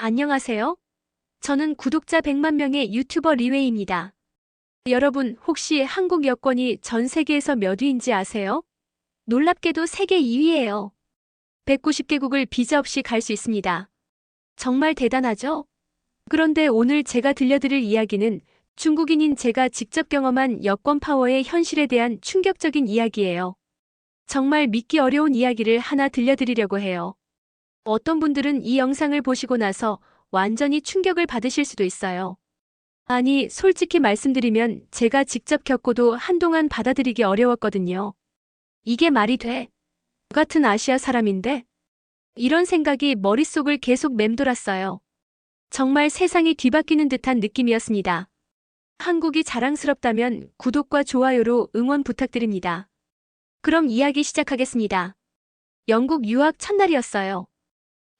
안녕하세요. 저는 구독자 100만 명의 유튜버 리웨이입니다. 여러분, 혹시 한국 여권이 전 세계에서 몇 위인지 아세요? 놀랍게도 세계 2위예요. 190개국을 비자 없이 갈 수 있습니다. 정말 대단하죠? 그런데 오늘 제가 들려드릴 이야기는 중국인인 제가 직접 경험한 여권 파워의 현실에 대한 충격적인 이야기예요. 정말 믿기 어려운 이야기를 하나 들려드리려고 해요. 어떤 분들은 이 영상을 보시고 나서 완전히 충격을 받으실 수도 있어요. 아니, 솔직히 말씀드리면 제가 직접 겪고도 한동안 받아들이기 어려웠거든요. 이게 말이 돼? 저 같은 아시아 사람인데? 이런 생각이 머릿속을 계속 맴돌았어요. 정말 세상이 뒤바뀌는 듯한 느낌이었습니다. 한국이 자랑스럽다면 구독과 좋아요로 응원 부탁드립니다. 그럼 이야기 시작하겠습니다. 영국 유학 첫날이었어요.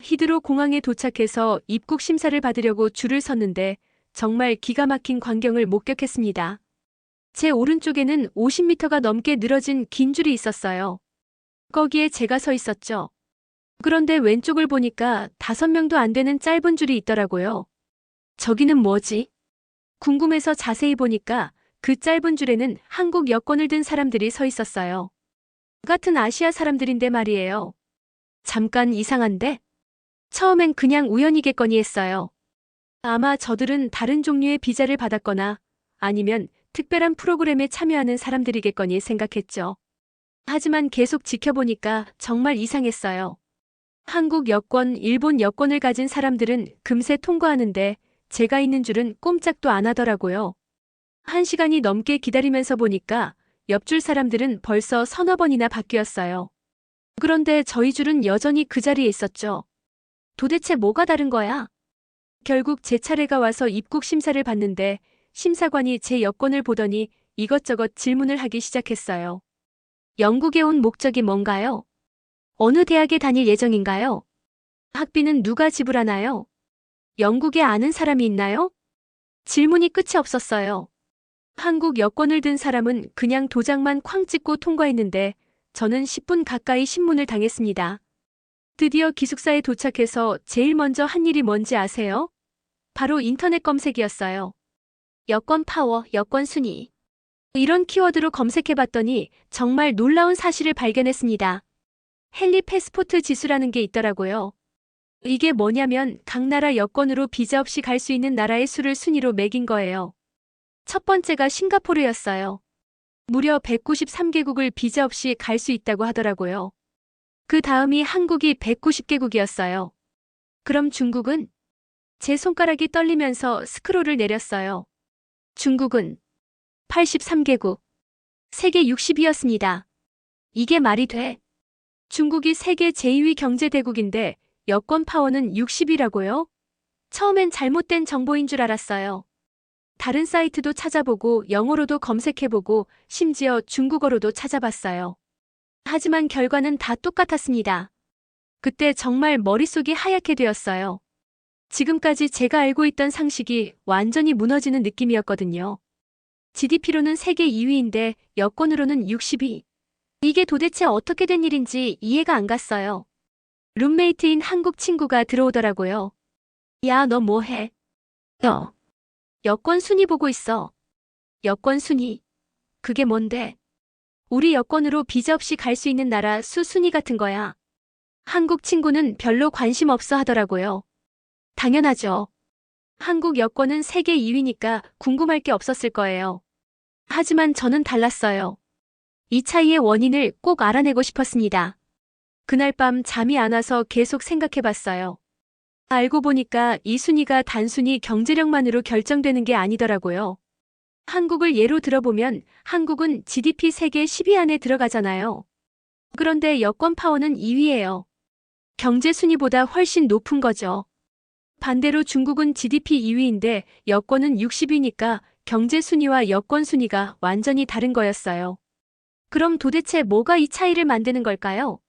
히드로 공항에 도착해서 입국 심사를 받으려고 줄을 섰는데 정말 기가 막힌 광경을 목격했습니다. 제 오른쪽에는 50m가 넘게 늘어진 긴 줄이 있었어요. 거기에 제가 서 있었죠. 그런데 왼쪽을 보니까 5명도 안 되는 짧은 줄이 있더라고요. 저기는 뭐지? 궁금해서 자세히 보니까 그 짧은 줄에는 한국 여권을 든 사람들이 서 있었어요. 같은 아시아 사람들인데 말이에요. 잠깐 이상한데? 처음엔 그냥 우연이겠거니 했어요. 아마 저들은 다른 종류의 비자를 받았거나 아니면 특별한 프로그램에 참여하는 사람들이겠거니 생각했죠. 하지만 계속 지켜보니까 정말 이상했어요. 한국 여권, 일본 여권을 가진 사람들은 금세 통과하는데 제가 있는 줄은 꼼짝도 안 하더라고요. 1시간이 넘게 기다리면서 보니까 옆줄 사람들은 벌써 서너 번이나 바뀌었어요. 그런데 저희 줄은 여전히 그 자리에 있었죠. 도대체 뭐가 다른 거야? 결국 제 차례가 와서 입국 심사를 받는데 심사관이 제 여권을 보더니 이것저것 질문을 하기 시작했어요. 영국에 온 목적이 뭔가요? 어느 대학에 다닐 예정인가요? 학비는 누가 지불하나요? 영국에 아는 사람이 있나요? 질문이 끝이 없었어요. 한국 여권을 든 사람은 그냥 도장만 쾅 찍고 통과했는데 저는 10분 가까이 신문을 당했습니다. 드디어 기숙사에 도착해서 제일 먼저 한 일이 뭔지 아세요? 바로 인터넷 검색이었어요. 여권 파워, 여권 순위. 이런 키워드로 검색해봤더니 정말 놀라운 사실을 발견했습니다. 헨리 패스포트 지수라는 게 있더라고요. 이게 뭐냐면 각 나라 여권으로 비자 없이 갈 수 있는 나라의 수를 순위로 매긴 거예요. 첫 번째가 싱가포르였어요. 무려 193개국을 비자 없이 갈 수 있다고 하더라고요. 그 다음이 한국이 190개국이었어요. 그럼 중국은? 제 손가락이 떨리면서 스크롤을 내렸어요. 중국은 83개국, 세계 60위였습니다. 이게 말이 돼? 중국이 세계 제2위 경제대국인데 여권 파워는 60위라고요? 처음엔 잘못된 정보인 줄 알았어요. 다른 사이트도 찾아보고 영어로도 검색해보고 심지어 중국어로도 찾아봤어요. 하지만 결과는 다 똑같았습니다. 그때 정말 머릿속이 하얗게 되었어요. 지금까지 제가 알고 있던 상식이 완전히 무너지는 느낌이었거든요. GDP로는 세계 2위인데 여권으로는 60위. 이게 도대체 어떻게 된 일인지 이해가 안 갔어요. 룸메이트인 한국 친구가 들어오더라고요. 야, 너 뭐 해? 여권 순위 보고 있어. 여권 순위. 그게 뭔데? 우리 여권으로 비자 없이 갈 수 있는 나라 수 순위 같은 거야. 한국 친구는 별로 관심 없어 하더라고요. 당연하죠. 한국 여권은 세계 2위니까 궁금할 게 없었을 거예요. 하지만 저는 달랐어요. 이 차이의 원인을 꼭 알아내고 싶었습니다. 그날 밤 잠이 안 와서 계속 생각해봤어요. 알고 보니까 이 순위가 단순히 경제력만으로 결정되는 게 아니더라고요. 한국을 예로 들어보면 한국은 GDP 세계 10위 안에 들어가잖아요. 그런데 여권 파워는 2위예요. 경제 순위보다 훨씬 높은 거죠. 반대로 중국은 GDP 2위인데 여권은 60위니까 경제 순위와 여권 순위가 완전히 다른 거였어요. 그럼 도대체 뭐가 이 차이를 만드는 걸까요?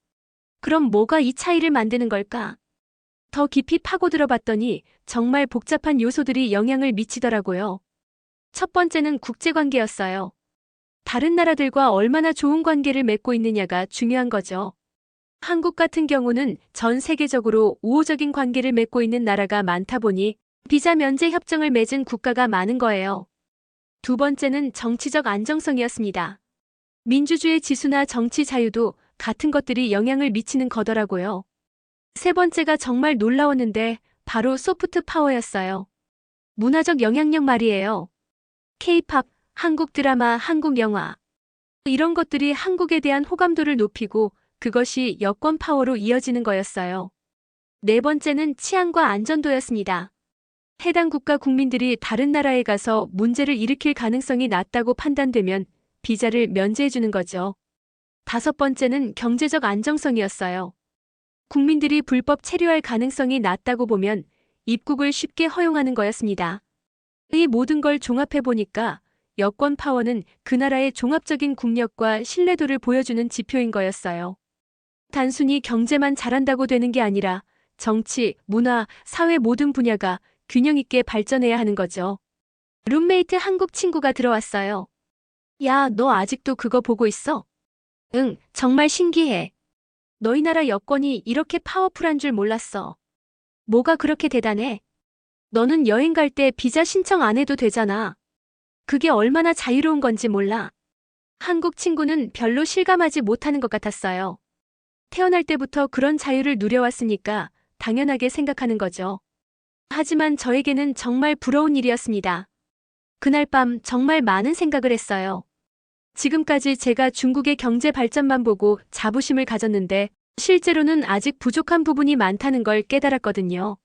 그럼 뭐가 이 차이를 만드는 걸까? 더 깊이 파고들어 봤더니 정말 복잡한 요소들이 영향을 미치더라고요. 첫 번째는 국제관계였어요. 다른 나라들과 얼마나 좋은 관계를 맺고 있느냐가 중요한 거죠. 한국 같은 경우는 전 세계적으로 우호적인 관계를 맺고 있는 나라가 많다 보니 비자 면제 협정을 맺은 국가가 많은 거예요. 두 번째는 정치적 안정성이었습니다. 민주주의 지수나 정치 자유도 같은 것들이 영향을 미치는 거더라고요. 세 번째가 정말 놀라웠는데 바로 소프트 파워였어요. 문화적 영향력 말이에요. K-팝, 한국 드라마, 한국 영화. 이런 것들이 한국에 대한 호감도를 높이고 그것이 여권 파워로 이어지는 거였어요. 네 번째는 치안과 안전도였습니다. 해당 국가 국민들이 다른 나라에 가서 문제를 일으킬 가능성이 낮다고 판단되면 비자를 면제해주는 거죠. 다섯 번째는 경제적 안정성이었어요. 국민들이 불법 체류할 가능성이 낮다고 보면 입국을 쉽게 허용하는 거였습니다. 이 모든 걸 종합해보니까 여권 파워는 그 나라의 종합적인 국력과 신뢰도를 보여주는 지표인 거였어요. 단순히 경제만 잘한다고 되는 게 아니라 정치, 문화, 사회 모든 분야가 균형 있게 발전해야 하는 거죠. 룸메이트 한국 친구가 들어왔어요. 야, 너 아직도 그거 보고 있어? 응, 정말 신기해. 너희 나라 여권이 이렇게 파워풀한 줄 몰랐어. 뭐가 그렇게 대단해? 너는 여행 갈 때 비자 신청 안 해도 되잖아. 그게 얼마나 자유로운 건지 몰라. 한국 친구는 별로 실감하지 못하는 것 같았어요. 태어날 때부터 그런 자유를 누려왔으니까 당연하게 생각하는 거죠. 하지만 저에게는 정말 부러운 일이었습니다. 그날 밤 정말 많은 생각을 했어요. 지금까지 제가 중국의 경제 발전만 보고 자부심을 가졌는데 실제로는 아직 부족한 부분이 많다는 걸 깨달았거든요.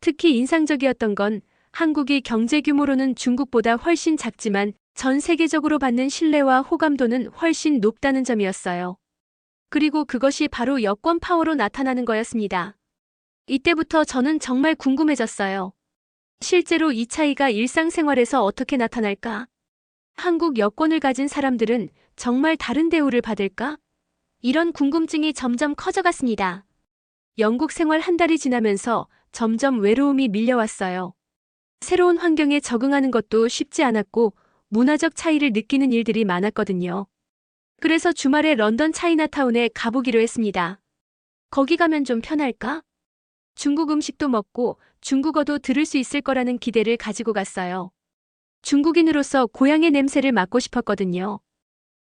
특히 인상적이었던 건 한국이 경제 규모로는 중국보다 훨씬 작지만 전 세계적으로 받는 신뢰와 호감도는 훨씬 높다는 점이었어요. 그리고 그것이 바로 여권 파워로 나타나는 거였습니다. 이때부터 저는 정말 궁금해졌어요. 실제로 이 차이가 일상생활에서 어떻게 나타날까? 한국 여권을 가진 사람들은 정말 다른 대우를 받을까? 이런 궁금증이 점점 커져갔습니다. 영국 생활 한 달이 지나면서 점점 외로움이 밀려왔어요. 새로운 환경에 적응하는 것도 쉽지 않았고 문화적 차이를 느끼는 일들이 많았거든요. 그래서 주말에 런던 차이나타운에 가보기로 했습니다. 거기 가면 좀 편할까? 중국 음식도 먹고 중국어도 들을 수 있을 거라는 기대를 가지고 갔어요. 중국인으로서 고향의 냄새를 맡고 싶었거든요.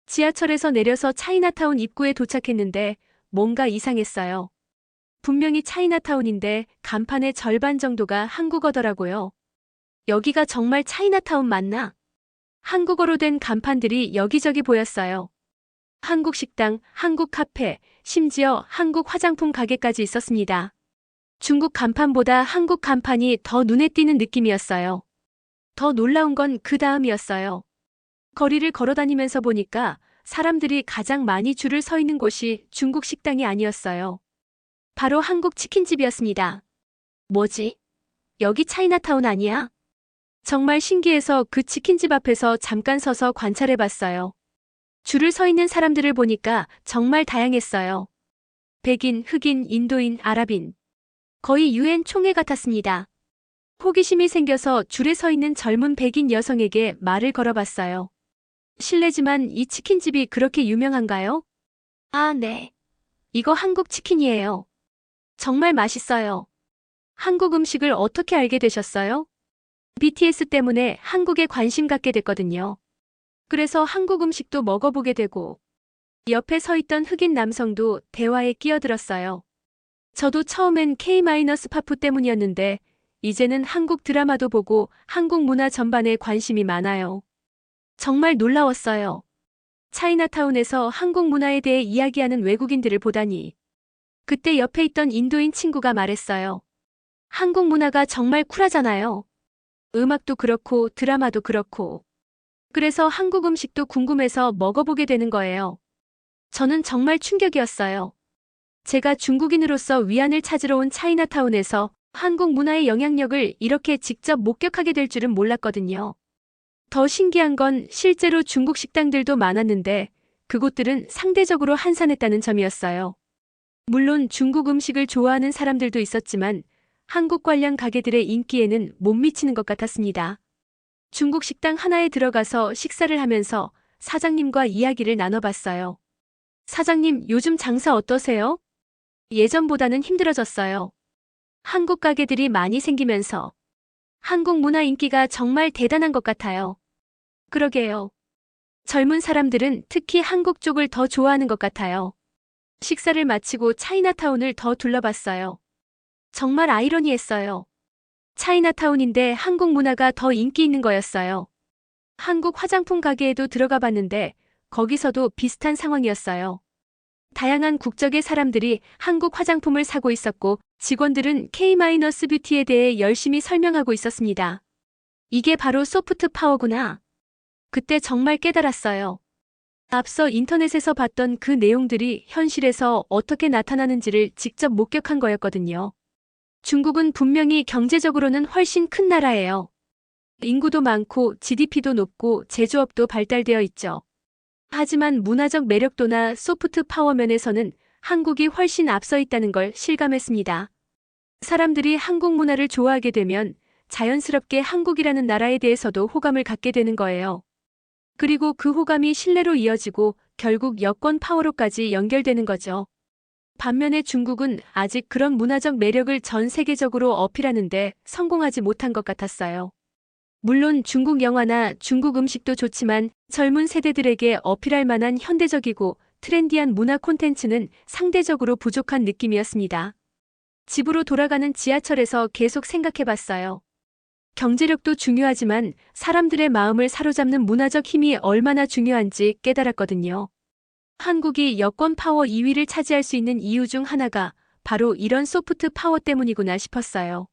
지하철에서 내려서 차이나타운 입구에 도착했는데 뭔가 이상했어요. 분명히 차이나타운인데 간판의 절반 정도가 한국어더라고요. 여기가 정말 차이나타운 맞나? 한국어로 된 간판들이 여기저기 보였어요. 한국 식당, 한국 카페, 심지어 한국 화장품 가게까지 있었습니다. 중국 간판보다 한국 간판이 더 눈에 띄는 느낌이었어요. 더 놀라운 건 그 다음이었어요. 거리를 걸어다니면서 보니까 사람들이 가장 많이 줄을 서 있는 곳이 중국 식당이 아니었어요. 바로 한국 치킨집이었습니다. 뭐지? 여기 차이나타운 아니야? 정말 신기해서 그 치킨집 앞에서 잠깐 서서 관찰해봤어요. 줄을 서 있는 사람들을 보니까 정말 다양했어요. 백인, 흑인, 인도인, 아랍인. 거의 유엔 총회 같았습니다. 호기심이 생겨서 줄에 서 있는 젊은 백인 여성에게 말을 걸어봤어요. 실례지만 이 치킨집이 그렇게 유명한가요? 아, 네. 이거 한국 치킨이에요. 정말 맛있어요. 한국 음식을 어떻게 알게 되셨어요? BTS 때문에 한국에 관심 갖게 됐거든요. 그래서 한국 음식도 먹어보게 되고 옆에 서 있던 흑인 남성도 대화에 끼어들었어요. 저도 처음엔 K-파프 때문이었는데 이제는 한국 드라마도 보고 한국 문화 전반에 관심이 많아요. 정말 놀라웠어요. 차이나타운에서 한국 문화에 대해 이야기하는 외국인들을 보다니. 그때 옆에 있던 인도인 친구가 말했어요. 한국 문화가 정말 쿨하잖아요. 음악도 그렇고 드라마도 그렇고. 그래서 한국 음식도 궁금해서 먹어보게 되는 거예요. 저는 정말 충격이었어요. 제가 중국인으로서 위안을 찾으러 온 차이나타운에서 한국 문화의 영향력을 이렇게 직접 목격하게 될 줄은 몰랐거든요. 더 신기한 건 실제로 중국 식당들도 많았는데 그곳들은 상대적으로 한산했다는 점이었어요. 물론 중국 음식을 좋아하는 사람들도 있었지만 한국 관련 가게들의 인기에는 못 미치는 것 같았습니다. 중국 식당 하나에 들어가서 식사를 하면서 사장님과 이야기를 나눠봤어요. 사장님, 요즘 장사 어떠세요? 예전보다는 힘들어졌어요. 한국 가게들이 많이 생기면서 한국 문화 인기가 정말 대단한 것 같아요. 그러게요. 젊은 사람들은 특히 한국 쪽을 더 좋아하는 것 같아요. 식사를 마치고 차이나타운을 더 둘러봤어요. 정말 아이러니했어요. 차이나타운인데 한국 문화가 더 인기 있는 거였어요. 한국 화장품 가게에도 들어가 봤는데 거기서도 비슷한 상황이었어요. 다양한 국적의 사람들이 한국 화장품을 사고 있었고 직원들은 K-뷰티에 대해 열심히 설명하고 있었습니다. 이게 바로 소프트 파워구나. 그때 정말 깨달았어요. 앞서 인터넷에서 봤던 그 내용들이 현실에서 어떻게 나타나는지를 직접 목격한 거였거든요. 중국은 분명히 경제적으로는 훨씬 큰 나라예요. 인구도 많고 GDP도 높고 제조업도 발달되어 있죠. 하지만 문화적 매력도나 소프트 파워 면에서는 한국이 훨씬 앞서 있다는 걸 실감했습니다. 사람들이 한국 문화를 좋아하게 되면 자연스럽게 한국이라는 나라에 대해서도 호감을 갖게 되는 거예요. 그리고 그 호감이 신뢰로 이어지고 결국 여권 파워로까지 연결되는 거죠. 반면에 중국은 아직 그런 문화적 매력을 전 세계적으로 어필하는데 성공하지 못한 것 같았어요. 물론 중국 영화나 중국 음식도 좋지만 젊은 세대들에게 어필할 만한 현대적이고 트렌디한 문화 콘텐츠는 상대적으로 부족한 느낌이었습니다. 집으로 돌아가는 지하철에서 계속 생각해봤어요. 경제력도 중요하지만 사람들의 마음을 사로잡는 문화적 힘이 얼마나 중요한지 깨달았거든요. 한국이 여권 파워 2위를 차지할 수 있는 이유 중 하나가 바로 이런 소프트 파워 때문이구나 싶었어요.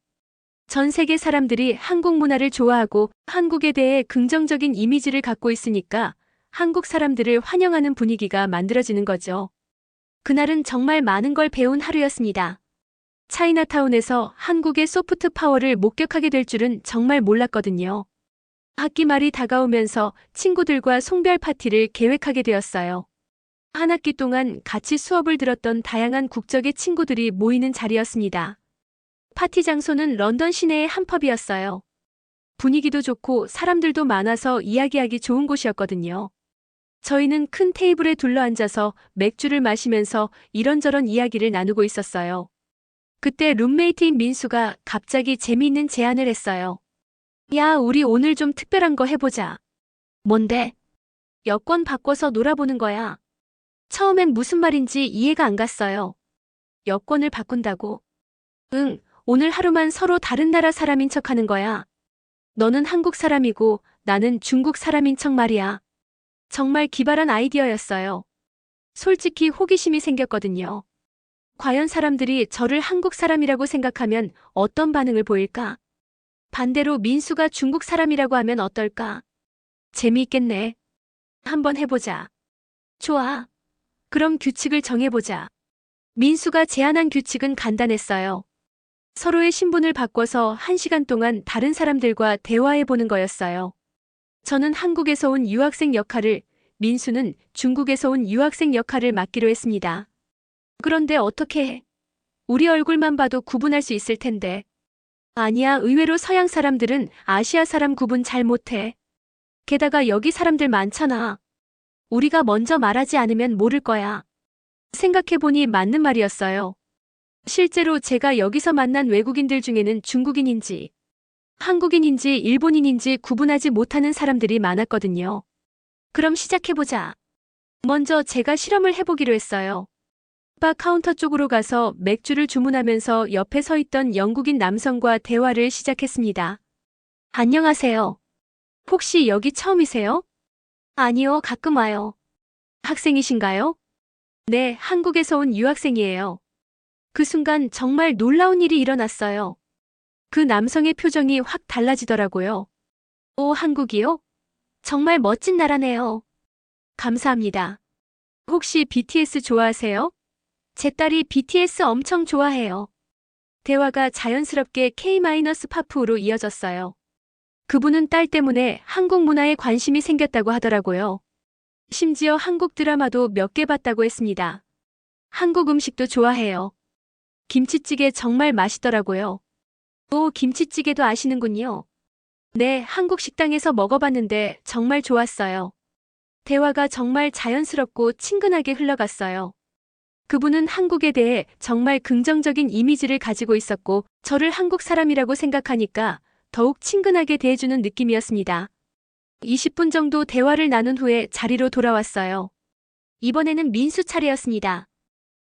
전 세계 사람들이 한국 문화를 좋아하고 한국에 대해 긍정적인 이미지를 갖고 있으니까 한국 사람들을 환영하는 분위기가 만들어지는 거죠. 그날은 정말 많은 걸 배운 하루였습니다. 차이나타운에서 한국의 소프트 파워를 목격하게 될 줄은 정말 몰랐거든요. 학기 말이 다가오면서 친구들과 송별 파티를 계획하게 되었어요. 한 학기 동안 같이 수업을 들었던 다양한 국적의 친구들이 모이는 자리였습니다. 파티 장소는 런던 시내의 한 펍이었어요. 분위기도 좋고 사람들도 많아서 이야기하기 좋은 곳이었거든요. 저희는 큰 테이블에 둘러앉아서 맥주를 마시면서 이런저런 이야기를 나누고 있었어요. 그때 룸메이트인 민수가 갑자기 재미있는 제안을 했어요. 야, 우리 오늘 좀 특별한 거 해보자. 뭔데? 여권 바꿔서 놀아보는 거야. 처음엔 무슨 말인지 이해가 안 갔어요. 여권을 바꾼다고? 응, 오늘 하루만 서로 다른 나라 사람인 척 하는 거야. 너는 한국 사람이고 나는 중국 사람인 척 말이야. 정말 기발한 아이디어였어요. 솔직히 호기심이 생겼거든요. 과연 사람들이 저를 한국 사람이라고 생각하면 어떤 반응을 보일까? 반대로 민수가 중국 사람이라고 하면 어떨까? 재미있겠네. 한번 해보자. 좋아. 그럼 규칙을 정해보자. 민수가 제안한 규칙은 간단했어요. 서로의 신분을 바꿔서 1시간 동안 다른 사람들과 대화해보는 거였어요. 저는 한국에서 온 유학생 역할을, 민수는 중국에서 온 유학생 역할을 맡기로 했습니다. 그런데 어떻게 해? 우리 얼굴만 봐도 구분할 수 있을 텐데. 아니야, 의외로 서양 사람들은 아시아 사람 구분 잘 못해. 게다가 여기 사람들 많잖아. 우리가 먼저 말하지 않으면 모를 거야. 생각해보니 맞는 말이었어요. 실제로 제가 여기서 만난 외국인들 중에는 중국인인지, 한국인인지 일본인인지 구분하지 못하는 사람들이 많았거든요. 그럼 시작해보자. 먼저 제가 실험을 해보기로 했어요. 바 카운터 쪽으로 가서 맥주를 주문하면서 옆에 서 있던 영국인 남성과 대화를 시작했습니다. 안녕하세요. 혹시 여기 처음이세요? 아니요, 가끔 와요. 학생이신가요? 네, 한국에서 온 유학생이에요. 그 순간 정말 놀라운 일이 일어났어요. 그 남성의 표정이 확 달라지더라고요. 오, 한국이요? 정말 멋진 나라네요. 감사합니다. 혹시 BTS 좋아하세요? 제 딸이 BTS 엄청 좋아해요. 대화가 자연스럽게 K-팝으로 이어졌어요. 그분은 딸 때문에 한국 문화에 관심이 생겼다고 하더라고요. 심지어 한국 드라마도 몇 개 봤다고 했습니다. 한국 음식도 좋아해요. 김치찌개 정말 맛있더라고요. 오, 김치찌개도 아시는군요. 네, 한국 식당에서 먹어봤는데 정말 좋았어요. 대화가 정말 자연스럽고 친근하게 흘러갔어요. 그분은 한국에 대해 정말 긍정적인 이미지를 가지고 있었고 저를 한국 사람이라고 생각하니까 더욱 친근하게 대해주는 느낌이었습니다. 20분 정도 대화를 나눈 후에 자리로 돌아왔어요. 이번에는 민수 차례였습니다.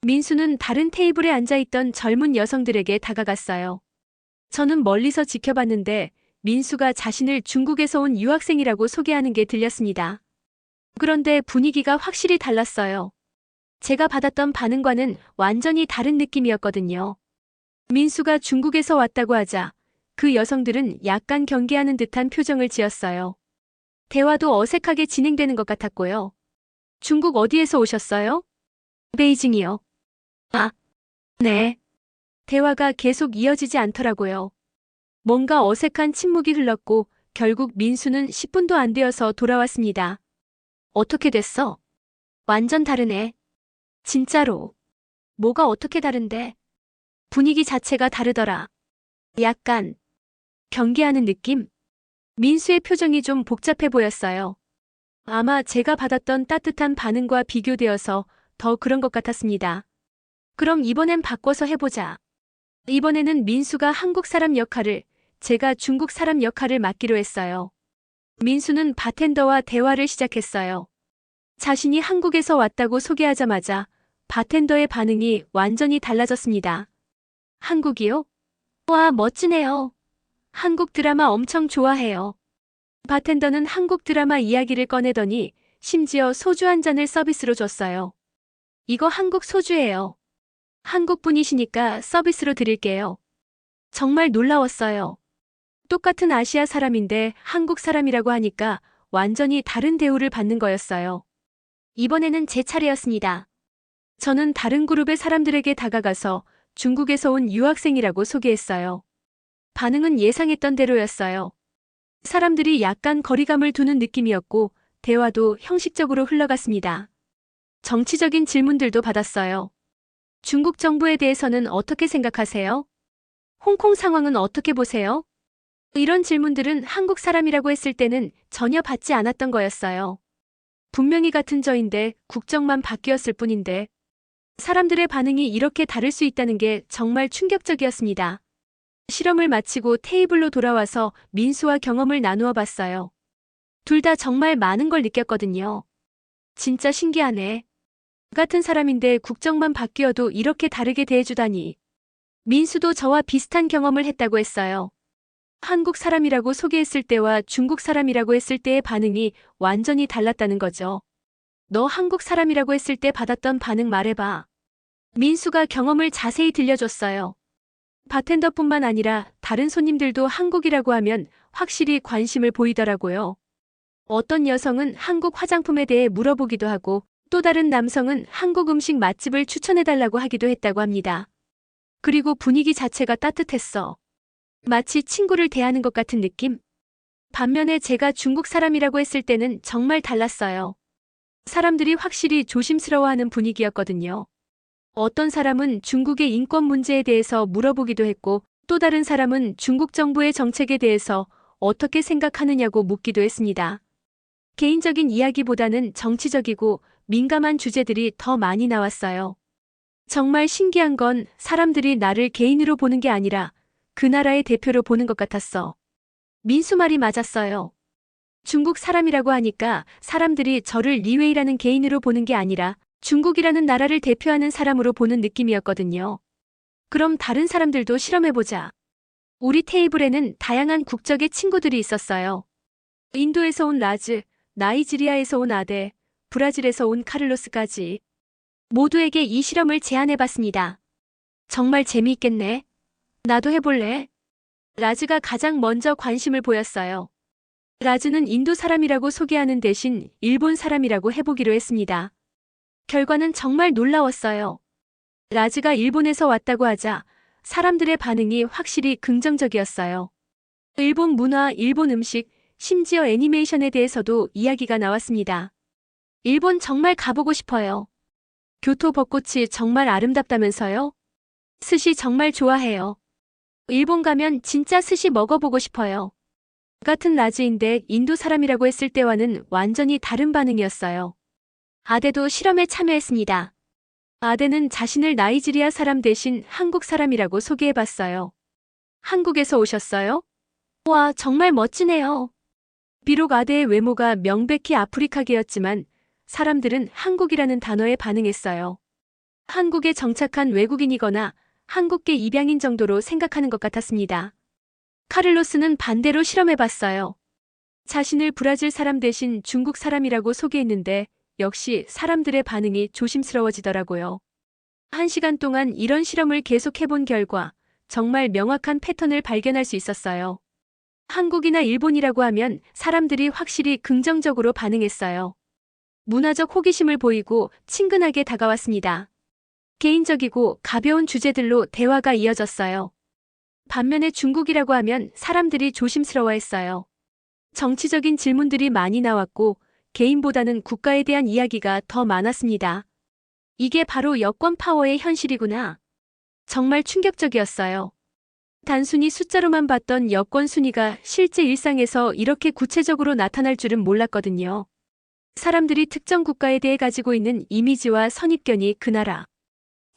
민수는 다른 테이블에 앉아있던 젊은 여성들에게 다가갔어요. 저는 멀리서 지켜봤는데 민수가 자신을 중국에서 온 유학생이라고 소개하는 게 들렸습니다. 그런데 분위기가 확실히 달랐어요. 제가 받았던 반응과는 완전히 다른 느낌이었거든요. 민수가 중국에서 왔다고 하자 그 여성들은 약간 경계하는 듯한 표정을 지었어요. 대화도 어색하게 진행되는 것 같았고요. 중국 어디에서 오셨어요? 베이징이요. 아, 네. 대화가 계속 이어지지 않더라고요. 뭔가 어색한 침묵이 흘렀고 결국 민수는 10분도 안 되어서 돌아왔습니다. 어떻게 됐어? 완전 다르네. 진짜로. 뭐가 어떻게 다른데? 분위기 자체가 다르더라. 약간 경계하는 느낌? 민수의 표정이 좀 복잡해 보였어요. 아마 제가 받았던 따뜻한 반응과 비교되어서 더 그런 것 같았습니다. 그럼 이번엔 바꿔서 해보자. 이번에는 민수가 한국 사람 역할을, 제가 중국 사람 역할을 맡기로 했어요. 민수는 바텐더와 대화를 시작했어요. 자신이 한국에서 왔다고 소개하자마자 바텐더의 반응이 완전히 달라졌습니다. 한국이요? 와, 멋지네요. 한국 드라마 엄청 좋아해요. 바텐더는 한국 드라마 이야기를 꺼내더니 심지어 소주 한 잔을 서비스로 줬어요. 이거 한국 소주예요. 한국 분이시니까 서비스로 드릴게요. 정말 놀라웠어요. 똑같은 아시아 사람인데 한국 사람이라고 하니까 완전히 다른 대우를 받는 거였어요. 이번에는 제 차례였습니다. 저는 다른 그룹의 사람들에게 다가가서 중국에서 온 유학생이라고 소개했어요. 반응은 예상했던 대로였어요. 사람들이 약간 거리감을 두는 느낌이었고 대화도 형식적으로 흘러갔습니다. 정치적인 질문들도 받았어요. 중국 정부에 대해서는 어떻게 생각하세요? 홍콩 상황은 어떻게 보세요? 이런 질문들은 한국 사람이라고 했을 때는 전혀 받지 않았던 거였어요. 분명히 같은 저인데 국적만 바뀌었을 뿐인데 사람들의 반응이 이렇게 다를 수 있다는 게 정말 충격적이었습니다. 실험을 마치고 테이블로 돌아와서 민수와 경험을 나누어 봤어요. 둘 다 정말 많은 걸 느꼈거든요. 진짜 신기하네. 같은 사람인데 국적만 바뀌어도 이렇게 다르게 대해주다니. 민수도 저와 비슷한 경험을 했다고 했어요. 한국 사람이라고 소개했을 때와 중국 사람이라고 했을 때의 반응이 완전히 달랐다는 거죠. 너 한국 사람이라고 했을 때 받았던 반응 말해봐. 민수가 경험을 자세히 들려줬어요. 바텐더뿐만 아니라 다른 손님들도 한국이라고 하면 확실히 관심을 보이더라고요. 어떤 여성은 한국 화장품에 대해 물어보기도 하고 또 다른 남성은 한국 음식 맛집을 추천해달라고 하기도 했다고 합니다. 그리고 분위기 자체가 따뜻했어. 마치 친구를 대하는 것 같은 느낌? 반면에 제가 중국 사람이라고 했을 때는 정말 달랐어요. 사람들이 확실히 조심스러워하는 분위기였거든요. 어떤 사람은 중국의 인권 문제에 대해서 물어보기도 했고 또 다른 사람은 중국 정부의 정책에 대해서 어떻게 생각하느냐고 묻기도 했습니다. 개인적인 이야기보다는 정치적이고 민감한 주제들이 더 많이 나왔어요. 정말 신기한 건 사람들이 나를 개인으로 보는 게 아니라 그 나라의 대표로 보는 것 같았어. 민수 말이 맞았어요. 중국 사람이라고 하니까 사람들이 저를 리웨이라는 개인으로 보는 게 아니라 중국이라는 나라를 대표하는 사람으로 보는 느낌이었거든요. 그럼 다른 사람들도 실험해보자. 우리 테이블에는 다양한 국적의 친구들이 있었어요. 인도에서 온 라즈, 나이지리아에서 온 아데, 브라질에서 온 카를로스까지. 모두에게 이 실험을 제안해봤습니다. 정말 재미있겠네. 나도 해볼래. 라즈가 가장 먼저 관심을 보였어요. 라즈는 인도 사람이라고 소개하는 대신 일본 사람이라고 해보기로 했습니다. 결과는 정말 놀라웠어요. 라즈가 일본에서 왔다고 하자 사람들의 반응이 확실히 긍정적이었어요. 일본 문화, 일본 음식, 심지어 애니메이션에 대해서도 이야기가 나왔습니다. 일본 정말 가보고 싶어요. 교토 벚꽃이 정말 아름답다면서요? 스시 정말 좋아해요. 일본 가면 진짜 스시 먹어보고 싶어요. 같은 라즈인데 인도 사람이라고 했을 때와는 완전히 다른 반응이었어요. 아데도 실험에 참여했습니다. 아대는 자신을 나이지리아 사람 대신 한국 사람이라고 소개해봤어요. 한국에서 오셨어요? 와, 정말 멋지네요. 비록 아대의 외모가 명백히 아프리카계였지만 사람들은 한국이라는 단어에 반응했어요. 한국에 정착한 외국인이거나 한국계 입양인 정도로 생각하는 것 같았습니다. 카를로스는 반대로 실험해봤어요. 자신을 브라질 사람 대신 중국 사람이라고 소개했는데 역시 사람들의 반응이 조심스러워지더라고요. 1시간 동안 이런 실험을 계속해본 결과 정말 명확한 패턴을 발견할 수 있었어요. 한국이나 일본이라고 하면 사람들이 확실히 긍정적으로 반응했어요. 문화적 호기심을 보이고 친근하게 다가왔습니다. 개인적이고 가벼운 주제들로 대화가 이어졌어요. 반면에 중국이라고 하면 사람들이 조심스러워했어요. 정치적인 질문들이 많이 나왔고 개인보다는 국가에 대한 이야기가 더 많았습니다. 이게 바로 여권 파워의 현실이구나. 정말 충격적이었어요. 단순히 숫자로만 봤던 여권 순위가 실제 일상에서 이렇게 구체적으로 나타날 줄은 몰랐거든요. 사람들이 특정 국가에 대해 가지고 있는 이미지와 선입견이 그 나라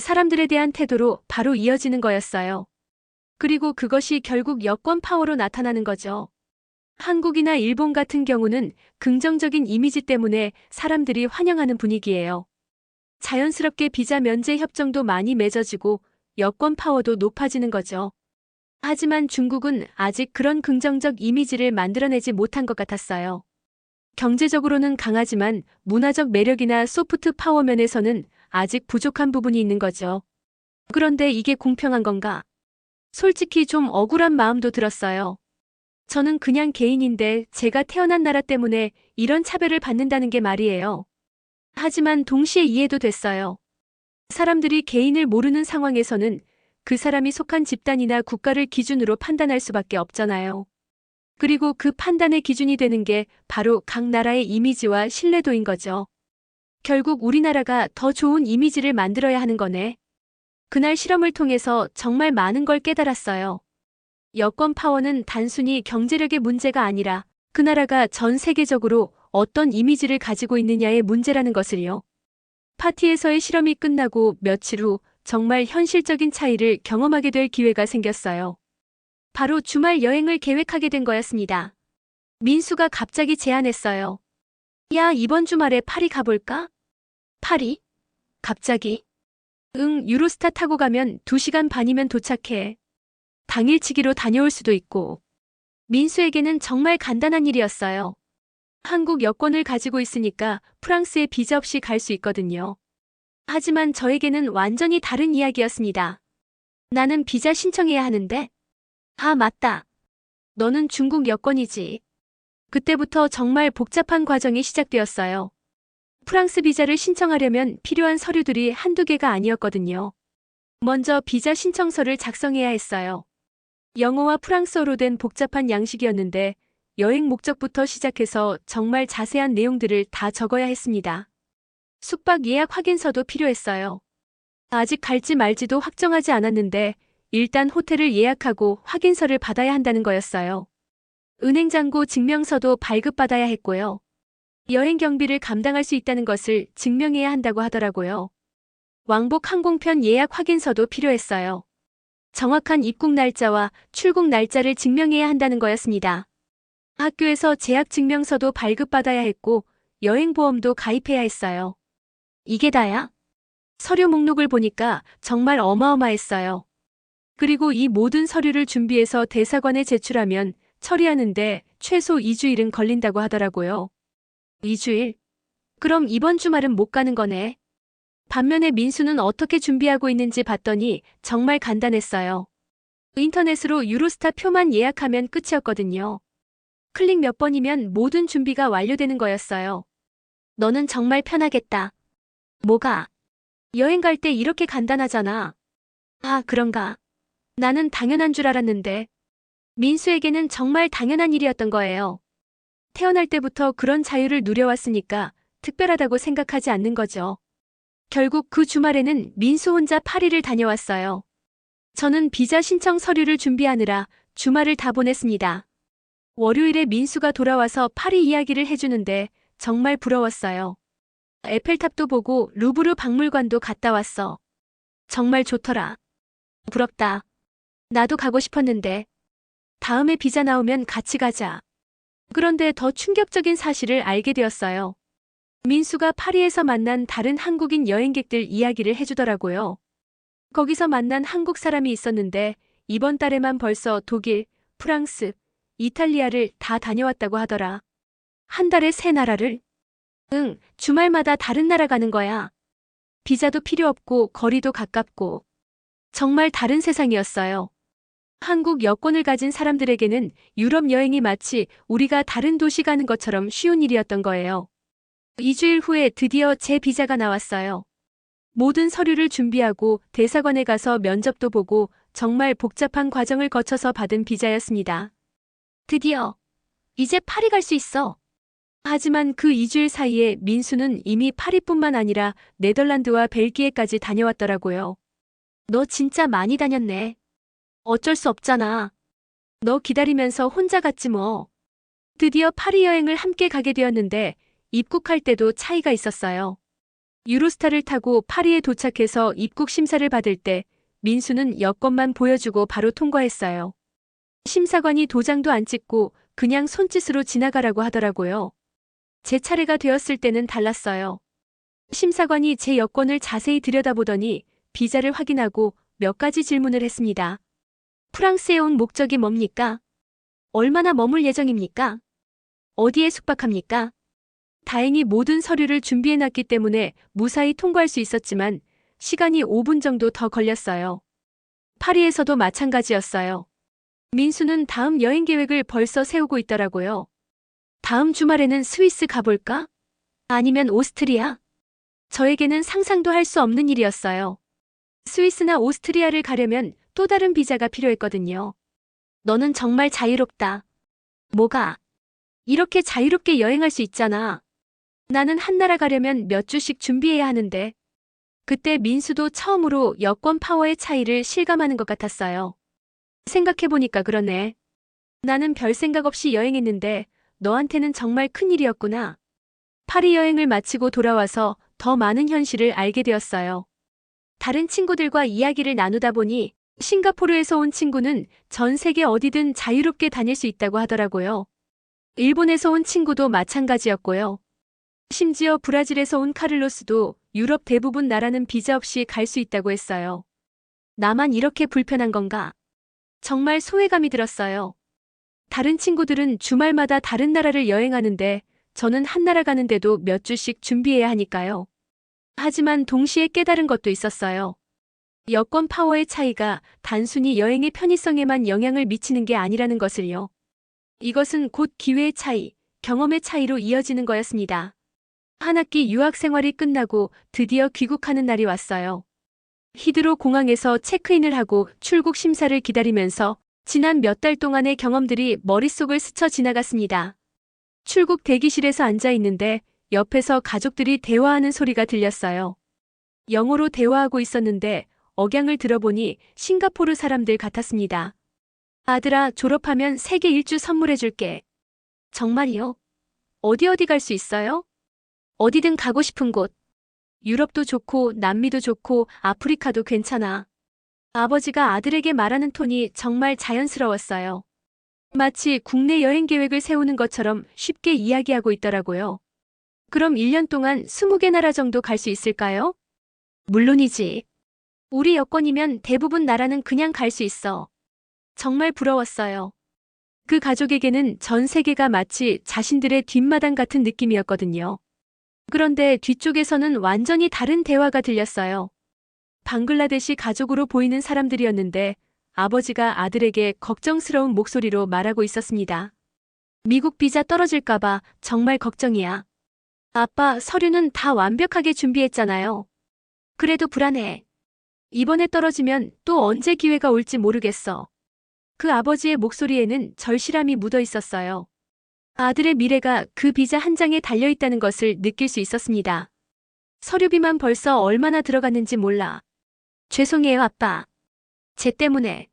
사람들에 대한 태도로 바로 이어지는 거였어요. 그리고 그것이 결국 여권 파워로 나타나는 거죠. 한국이나 일본 같은 경우는 긍정적인 이미지 때문에 사람들이 환영하는 분위기예요. 자연스럽게 비자 면제 협정도 많이 맺어지고 여권 파워도 높아지는 거죠. 하지만 중국은 아직 그런 긍정적 이미지를 만들어내지 못한 것 같았어요. 경제적으로는 강하지만 문화적 매력이나 소프트 파워 면에서는 아직 부족한 부분이 있는 거죠. 그런데 이게 공평한 건가? 솔직히 좀 억울한 마음도 들었어요. 저는 그냥 개인인데 제가 태어난 나라 때문에 이런 차별을 받는다는 게 말이에요. 하지만 동시에 이해도 됐어요. 사람들이 개인을 모르는 상황에서는 그 사람이 속한 집단이나 국가를 기준으로 판단할 수밖에 없잖아요. 그리고 그 판단의 기준이 되는 게 바로 각 나라의 이미지와 신뢰도인 거죠. 결국 우리나라가 더 좋은 이미지를 만들어야 하는 거네. 그날 실험을 통해서 정말 많은 걸 깨달았어요. 여권 파워는 단순히 경제력의 문제가 아니라 그 나라가 전 세계적으로 어떤 이미지를 가지고 있느냐의 문제라는 것을요. 파티에서의 실험이 끝나고 며칠 후 정말 현실적인 차이를 경험하게 될 기회가 생겼어요. 바로 주말 여행을 계획하게 된 거였습니다. 민수가 갑자기 제안했어요. 야, 이번 주말에 파리 가볼까? 파리? 갑자기? 응, 유로스타 타고 가면 2시간 반이면 도착해. 당일치기로 다녀올 수도 있고. 민수에게는 정말 간단한 일이었어요. 한국 여권을 가지고 있으니까 프랑스에 비자 없이 갈 수 있거든요. 하지만 저에게는 완전히 다른 이야기였습니다. 나는 비자 신청해야 하는데? 아, 맞다. 너는 중국 여권이지. 그때부터 정말 복잡한 과정이 시작되었어요. 프랑스 비자를 신청하려면 필요한 서류들이 한두 개가 아니었거든요. 먼저 비자 신청서를 작성해야 했어요. 영어와 프랑스어로 된 복잡한 양식이었는데 여행 목적부터 시작해서 정말 자세한 내용들을 다 적어야 했습니다. 숙박 예약 확인서도 필요했어요. 아직 갈지 말지도 확정하지 않았는데 일단 호텔을 예약하고 확인서를 받아야 한다는 거였어요. 은행 잔고 증명서도 발급받아야 했고요. 여행 경비를 감당할 수 있다는 것을 증명해야 한다고 하더라고요. 왕복 항공편 예약 확인서도 필요했어요. 정확한 입국 날짜와 출국 날짜를 증명해야 한다는 거였습니다. 학교에서 재학 증명서도 발급받아야 했고 여행보험도 가입해야 했어요. 이게 다야? 서류 목록을 보니까 정말 어마어마했어요. 그리고 이 모든 서류를 준비해서 대사관에 제출하면 처리하는데 최소 2주일은 걸린다고 하더라고요. 2주일? 그럼 이번 주말은 못 가는 거네. 반면에 민수는 어떻게 준비하고 있는지 봤더니 정말 간단했어요. 인터넷으로 유로스타 표만 예약하면 끝이었거든요. 클릭 몇 번이면 모든 준비가 완료되는 거였어요. 너는 정말 편하겠다. 뭐가? 여행 갈 때 이렇게 간단하잖아. 아, 그런가? 나는 당연한 줄 알았는데. 민수에게는 정말 당연한 일이었던 거예요. 태어날 때부터 그런 자유를 누려왔으니까 특별하다고 생각하지 않는 거죠. 결국 그 주말에는 민수 혼자 파리를 다녀왔어요. 저는 비자 신청 서류를 준비하느라 주말을 다 보냈습니다. 월요일에 민수가 돌아와서 파리 이야기를 해주는데 정말 부러웠어요. 에펠탑도 보고 루브르 박물관도 갔다 왔어. 정말 좋더라. 부럽다. 나도 가고 싶었는데. 다음에 비자 나오면 같이 가자. 그런데 더 충격적인 사실을 알게 되었어요. 민수가 파리에서 만난 다른 한국인 여행객들 이야기를 해주더라고요. 거기서 만난 한국 사람이 있었는데 이번 달에만 벌써 독일, 프랑스, 이탈리아를 다 다녀왔다고 하더라. 한 달에 3나라를? 응, 주말마다 다른 나라 가는 거야. 비자도 필요 없고 거리도 가깝고. 정말 다른 세상이었어요. 한국 여권을 가진 사람들에게는 유럽 여행이 마치 우리가 다른 도시 가는 것처럼 쉬운 일이었던 거예요. 2주일 후에 드디어 제 비자가 나왔어요. 모든 서류를 준비하고 대사관에 가서 면접도 보고 정말 복잡한 과정을 거쳐서 받은 비자였습니다. 드디어 이제 파리 갈 수 있어. 하지만 그 2주일 사이에 민수는 이미 파리뿐만 아니라 네덜란드와 벨기에까지 다녀왔더라고요. 너 진짜 많이 다녔네. 어쩔 수 없잖아. 너 기다리면서 혼자 갔지 뭐. 드디어 파리 여행을 함께 가게 되었는데 입국할 때도 차이가 있었어요. 유로스타를 타고 파리에 도착해서 입국 심사를 받을 때 민수는 여권만 보여주고 바로 통과했어요. 심사관이 도장도 안 찍고 그냥 손짓으로 지나가라고 하더라고요. 제 차례가 되었을 때는 달랐어요. 심사관이 제 여권을 자세히 들여다보더니 비자를 확인하고 몇 가지 질문을 했습니다. 프랑스에 온 목적이 뭡니까? 얼마나 머물 예정입니까? 어디에 숙박합니까? 다행히 모든 서류를 준비해놨기 때문에 무사히 통과할 수 있었지만 시간이 5분 정도 더 걸렸어요. 파리에서도 마찬가지였어요. 민수는 다음 여행 계획을 벌써 세우고 있더라고요. 다음 주말에는 스위스 가볼까? 아니면 오스트리아? 저에게는 상상도 할 수 없는 일이었어요. 스위스나 오스트리아를 가려면 또 다른 비자가 필요했거든요. 너는 정말 자유롭다. 뭐가? 이렇게 자유롭게 여행할 수 있잖아. 나는 한 나라 가려면 몇 주씩 준비해야 하는데. 그때 민수도 처음으로 여권 파워의 차이를 실감하는 것 같았어요. 생각해보니까 그러네. 나는 별 생각 없이 여행했는데 너한테는 정말 큰일이었구나. 파리 여행을 마치고 돌아와서 더 많은 현실을 알게 되었어요. 다른 친구들과 이야기를 나누다 보니 싱가포르에서 온 친구는 전 세계 어디든 자유롭게 다닐 수 있다고 하더라고요. 일본에서 온 친구도 마찬가지였고요. 심지어 브라질에서 온 카를로스도 유럽 대부분 나라는 비자 없이 갈 수 있다고 했어요. 나만 이렇게 불편한 건가? 정말 소외감이 들었어요. 다른 친구들은 주말마다 다른 나라를 여행하는데 저는 한 나라 가는데도 몇 주씩 준비해야 하니까요. 하지만 동시에 깨달은 것도 있었어요. 여권 파워의 차이가 단순히 여행의 편의성에만 영향을 미치는 게 아니라는 것을요. 이것은 곧 기회의 차이, 경험의 차이로 이어지는 거였습니다. 한 학기 유학 생활이 끝나고 드디어 귀국하는 날이 왔어요. 히드로 공항에서 체크인을 하고 출국 심사를 기다리면서 지난 몇 달 동안의 경험들이 머릿속을 스쳐 지나갔습니다. 출국 대기실에서 앉아 있는데 옆에서 가족들이 대화하는 소리가 들렸어요. 영어로 대화하고 있었는데 억양을 들어보니 싱가포르 사람들 같았습니다. 아들아, 졸업하면 세계 일주 선물해줄게. 정말이요? 어디 갈 수 있어요? 어디든 가고 싶은 곳. 유럽도 좋고 남미도 좋고 아프리카도 괜찮아. 아버지가 아들에게 말하는 톤이 정말 자연스러웠어요. 마치 국내 여행 계획을 세우는 것처럼 쉽게 이야기하고 있더라고요. 그럼 1년 동안 20개 나라 정도 갈 수 있을까요? 물론이지. 우리 여권이면 대부분 나라는 그냥 갈 수 있어. 정말 부러웠어요. 그 가족에게는 전 세계가 마치 자신들의 뒷마당 같은 느낌이었거든요. 그런데 뒤쪽에서는 완전히 다른 대화가 들렸어요. 방글라데시 가족으로 보이는 사람들이었는데 아버지가 아들에게 걱정스러운 목소리로 말하고 있었습니다. 미국 비자 떨어질까봐 정말 걱정이야. 아빠, 서류는 다 완벽하게 준비했잖아요. 그래도 불안해. 이번에 떨어지면 또 언제 기회가 올지 모르겠어. 그 아버지의 목소리에는 절실함이 묻어 있었어요. 아들의 미래가 그 비자 한 장에 달려있다는 것을 느낄 수 있었습니다. 서류비만 벌써 얼마나 들어갔는지 몰라. 죄송해요, 아빠. 쟤 때문에.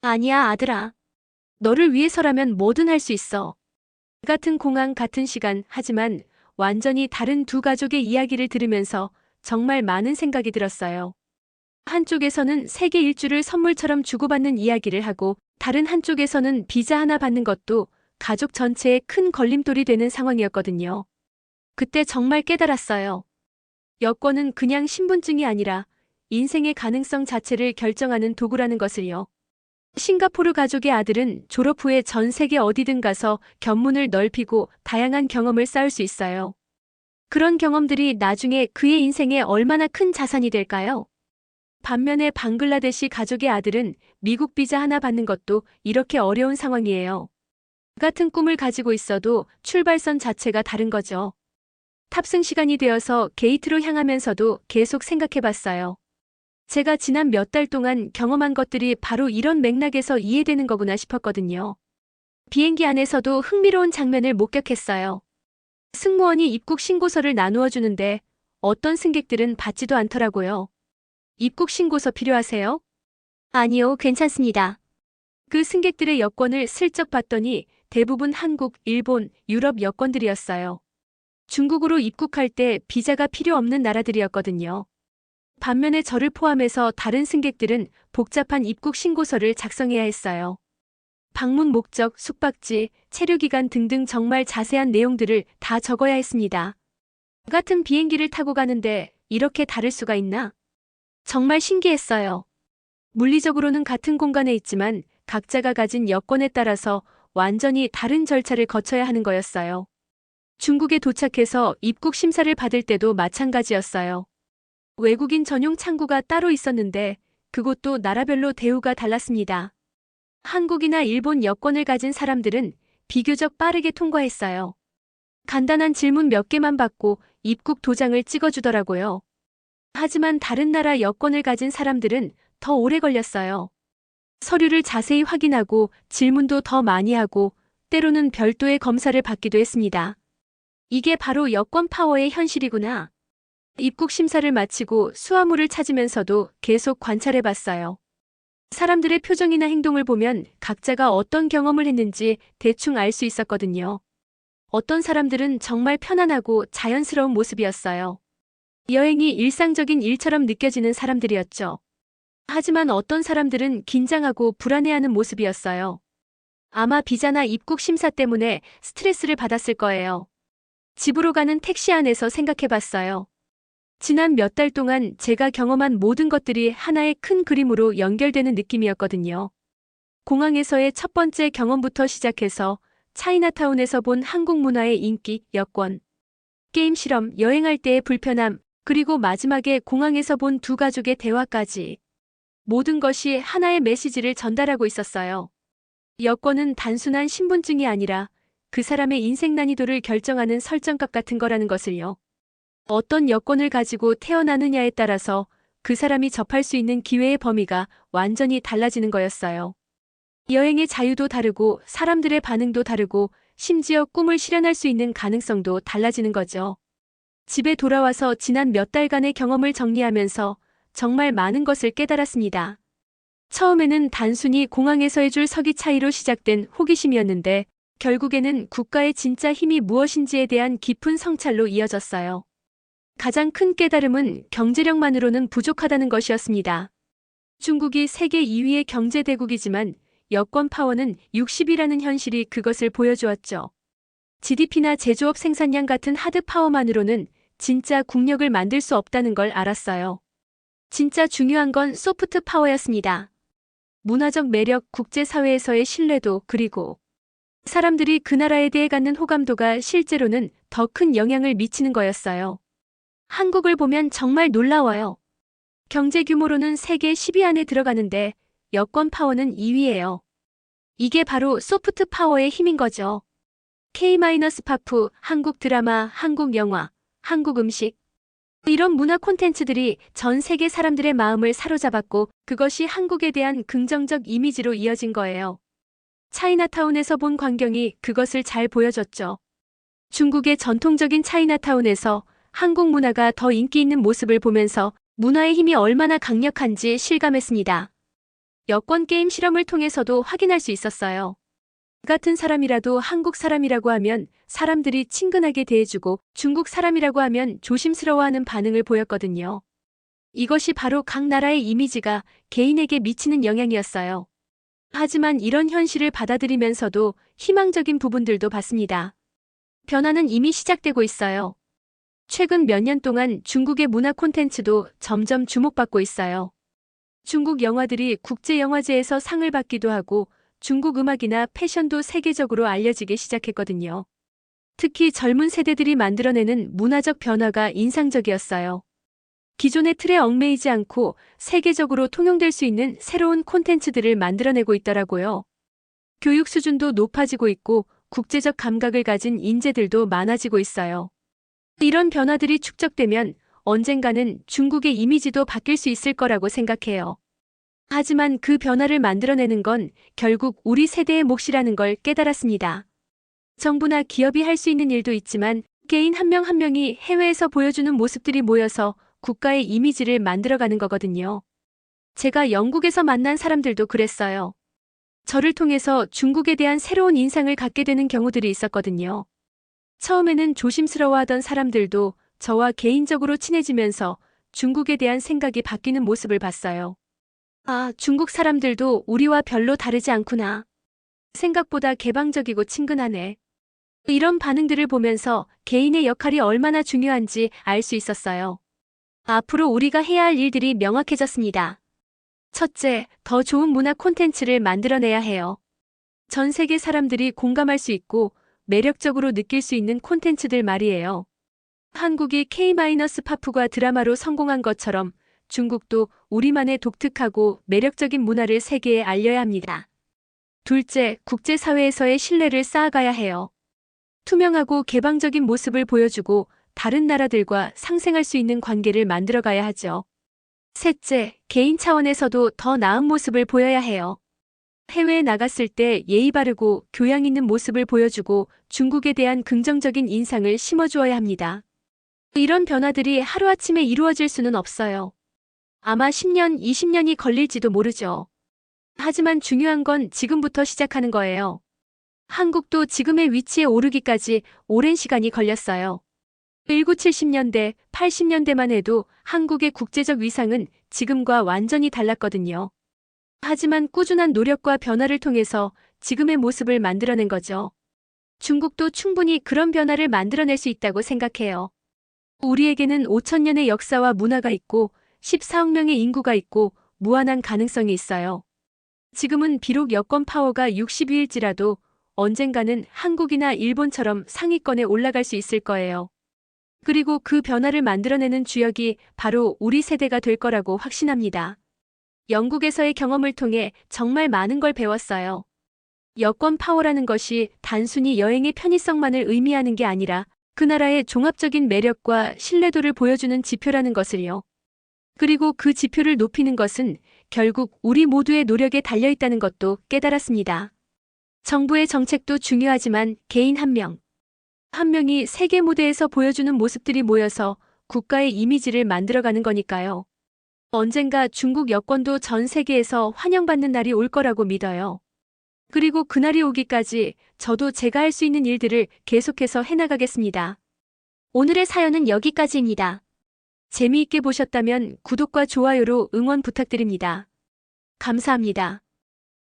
아니야, 아들아. 너를 위해서라면 뭐든 할 수 있어. 같은 공항, 같은 시간, 하지만 완전히 다른 두 가족의 이야기를 들으면서 정말 많은 생각이 들었어요. 한쪽에서는 세계 일주를 선물처럼 주고받는 이야기를 하고 다른 한쪽에서는 비자 하나 받는 것도 가족 전체에 큰 걸림돌이 되는 상황이었거든요. 그때 정말 깨달았어요. 여권은 그냥 신분증이 아니라 인생의 가능성 자체를 결정하는 도구라는 것을요. 싱가포르 가족의 아들은 졸업 후에 전 세계 어디든 가서 견문을 넓히고 다양한 경험을 쌓을 수 있어요. 그런 경험들이 나중에 그의 인생에 얼마나 큰 자산이 될까요? 반면에 방글라데시 가족의 아들은 미국 비자 하나 받는 것도 이렇게 어려운 상황이에요. 같은 꿈을 가지고 있어도 출발선 자체가 다른 거죠. 탑승 시간이 되어서 게이트로 향하면서도 계속 생각해봤어요. 제가 지난 몇 달 동안 경험한 것들이 바로 이런 맥락에서 이해되는 거구나 싶었거든요. 비행기 안에서도 흥미로운 장면을 목격했어요. 승무원이 입국 신고서를 나누어 주는데 어떤 승객들은 받지도 않더라고요. 입국 신고서 필요하세요? 아니요, 괜찮습니다. 그 승객들의 여권을 슬쩍 봤더니 대부분 한국, 일본, 유럽 여권들이었어요. 중국으로 입국할 때 비자가 필요 없는 나라들이었거든요. 반면에 저를 포함해서 다른 승객들은 복잡한 입국 신고서를 작성해야 했어요. 방문 목적, 숙박지, 체류기간 등등 정말 자세한 내용들을 다 적어야 했습니다. 같은 비행기를 타고 가는데 이렇게 다를 수가 있나? 정말 신기했어요. 물리적으로는 같은 공간에 있지만 각자가 가진 여건에 따라서 완전히 다른 절차를 거쳐야 하는 거였어요. 중국에 도착해서 입국 심사를 받을 때도 마찬가지였어요. 외국인 전용 창구가 따로 있었는데 그곳도 나라별로 대우가 달랐습니다. 한국이나 일본 여권을 가진 사람들은 비교적 빠르게 통과했어요. 간단한 질문 몇 개만 받고 입국 도장을 찍어주더라고요. 하지만 다른 나라 여권을 가진 사람들은 더 오래 걸렸어요. 서류를 자세히 확인하고 질문도 더 많이 하고 때로는 별도의 검사를 받기도 했습니다. 이게 바로 여권 파워의 현실이구나. 입국 심사를 마치고 수화물을 찾으면서도 계속 관찰해봤어요. 사람들의 표정이나 행동을 보면 각자가 어떤 경험을 했는지 대충 알 수 있었거든요. 어떤 사람들은 정말 편안하고 자연스러운 모습이었어요. 여행이 일상적인 일처럼 느껴지는 사람들이었죠. 하지만 어떤 사람들은 긴장하고 불안해하는 모습이었어요. 아마 비자나 입국 심사 때문에 스트레스를 받았을 거예요. 집으로 가는 택시 안에서 생각해봤어요. 지난 몇 달 동안 제가 경험한 모든 것들이 하나의 큰 그림으로 연결되는 느낌이었거든요. 공항에서의 첫 번째 경험부터 시작해서 차이나타운에서 본 한국 문화의 인기, 여권, 게임 실험, 여행할 때의 불편함, 그리고 마지막에 공항에서 본 두 가족의 대화까지. 모든 것이 하나의 메시지를 전달하고 있었어요. 여권은 단순한 신분증이 아니라 그 사람의 인생 난이도를 결정하는 설정값 같은 거라는 것을요. 어떤 여권을 가지고 태어나느냐에 따라서 그 사람이 접할 수 있는 기회의 범위가 완전히 달라지는 거였어요. 여행의 자유도 다르고 사람들의 반응도 다르고 심지어 꿈을 실현할 수 있는 가능성도 달라지는 거죠. 집에 돌아와서 지난 몇 달간의 경험을 정리하면서 정말 많은 것을 깨달았습니다. 처음에는 단순히 공항에서의 줄 서기 차이로 시작된 호기심이었는데 결국에는 국가의 진짜 힘이 무엇인지에 대한 깊은 성찰로 이어졌어요. 가장 큰 깨달음은 경제력만으로는 부족하다는 것이었습니다. 중국이 세계 2위의 경제대국이지만 여권 파워는 60이라는 현실이 그것을 보여주었죠. GDP나 제조업 생산량 같은 하드 파워만으로는 진짜 국력을 만들 수 없다는 걸 알았어요. 진짜 중요한 건 소프트 파워였습니다. 문화적 매력, 국제사회에서의 신뢰도, 그리고 사람들이 그 나라에 대해 갖는 호감도가 실제로는 더 큰 영향을 미치는 거였어요. 한국을 보면 정말 놀라워요. 경제 규모로는 세계 10위 안에 들어가는데 여권 파워는 2위예요. 이게 바로 소프트 파워의 힘인 거죠. K-파프, 한국 드라마, 한국 영화, 한국 음식. 이런 문화 콘텐츠들이 전 세계 사람들의 마음을 사로잡았고 그것이 한국에 대한 긍정적 이미지로 이어진 거예요. 차이나타운에서 본 광경이 그것을 잘 보여줬죠. 중국의 전통적인 차이나타운에서 한국 문화가 더 인기 있는 모습을 보면서 문화의 힘이 얼마나 강력한지 실감했습니다. 여권 게임 실험을 통해서도 확인할 수 있었어요. 같은 사람이라도 한국 사람이라고 하면 사람들이 친근하게 대해주고 중국 사람이라고 하면 조심스러워하는 반응을 보였거든요. 이것이 바로 각 나라의 이미지가 개인에게 미치는 영향이었어요. 하지만 이런 현실을 받아들이면서도 희망적인 부분들도 봤습니다. 변화는 이미 시작되고 있어요. 최근 몇 년 동안 중국의 문화 콘텐츠도 점점 주목받고 있어요. 중국 영화들이 국제영화제에서 상을 받기도 하고 중국 음악이나 패션도 세계적으로 알려지기 시작했거든요. 특히 젊은 세대들이 만들어내는 문화적 변화가 인상적이었어요. 기존의 틀에 얽매이지 않고 세계적으로 통용될 수 있는 새로운 콘텐츠들을 만들어내고 있더라고요. 교육 수준도 높아지고 있고 국제적 감각을 가진 인재들도 많아지고 있어요. 이런 변화들이 축적되면 언젠가는 중국의 이미지도 바뀔 수 있을 거라고 생각해요. 하지만 그 변화를 만들어내는 건 결국 우리 세대의 몫이라는 걸 깨달았습니다. 정부나 기업이 할 수 있는 일도 있지만 개인 한 명 한 명이 해외에서 보여주는 모습들이 모여서 국가의 이미지를 만들어가는 거거든요. 제가 영국에서 만난 사람들도 그랬어요. 저를 통해서 중국에 대한 새로운 인상을 갖게 되는 경우들이 있었거든요. 처음에는 조심스러워하던 사람들도 저와 개인적으로 친해지면서 중국에 대한 생각이 바뀌는 모습을 봤어요. 아, 중국 사람들도 우리와 별로 다르지 않구나. 생각보다 개방적이고 친근하네. 이런 반응들을 보면서 개인의 역할이 얼마나 중요한지 알 수 있었어요. 앞으로 우리가 해야 할 일들이 명확해졌습니다. 첫째, 더 좋은 문화 콘텐츠를 만들어내야 해요. 전 세계 사람들이 공감할 수 있고 매력적으로 느낄 수 있는 콘텐츠들 말이에요. 한국이 K-팝과 드라마로 성공한 것처럼 중국도 우리만의 독특하고 매력적인 문화를 세계에 알려야 합니다. 둘째, 국제사회에서의 신뢰를 쌓아가야 해요. 투명하고 개방적인 모습을 보여주고 다른 나라들과 상생할 수 있는 관계를 만들어가야 하죠. 셋째, 개인 차원에서도 더 나은 모습을 보여야 해요. 해외에 나갔을 때 예의 바르고 교양 있는 모습을 보여주고 중국에 대한 긍정적인 인상을 심어주어야 합니다. 이런 변화들이 하루아침에 이루어질 수는 없어요. 아마 10년, 20년이 걸릴지도 모르죠. 하지만 중요한 건 지금부터 시작하는 거예요. 한국도 지금의 위치에 오르기까지 오랜 시간이 걸렸어요. 1970년대, 80년대만 해도 한국의 국제적 위상은 지금과 완전히 달랐거든요. 하지만 꾸준한 노력과 변화를 통해서 지금의 모습을 만들어낸 거죠. 중국도 충분히 그런 변화를 만들어낼 수 있다고 생각해요. 우리에게는 5천년의 역사와 문화가 있고 14억 명의 인구가 있고 무한한 가능성이 있어요. 지금은 비록 여권 파워가 60위일지라도 언젠가는 한국이나 일본처럼 상위권에 올라갈 수 있을 거예요. 그리고 그 변화를 만들어내는 주역이 바로 우리 세대가 될 거라고 확신합니다. 영국에서의 경험을 통해 정말 많은 걸 배웠어요. 여권 파워라는 것이 단순히 여행의 편의성만을 의미하는 게 아니라 그 나라의 종합적인 매력과 신뢰도를 보여주는 지표라는 것을요. 그리고 그 지표를 높이는 것은 결국 우리 모두의 노력에 달려있다는 것도 깨달았습니다. 정부의 정책도 중요하지만 개인 한 명, 한 명이 세계 무대에서 보여주는 모습들이 모여서 국가의 이미지를 만들어가는 거니까요. 언젠가 중국 여권도 전 세계에서 환영받는 날이 올 거라고 믿어요. 그리고 그날이 오기까지 저도 제가 할 수 있는 일들을 계속해서 해나가겠습니다. 오늘의 사연은 여기까지입니다. 재미있게 보셨다면 구독과 좋아요로 응원 부탁드립니다. 감사합니다.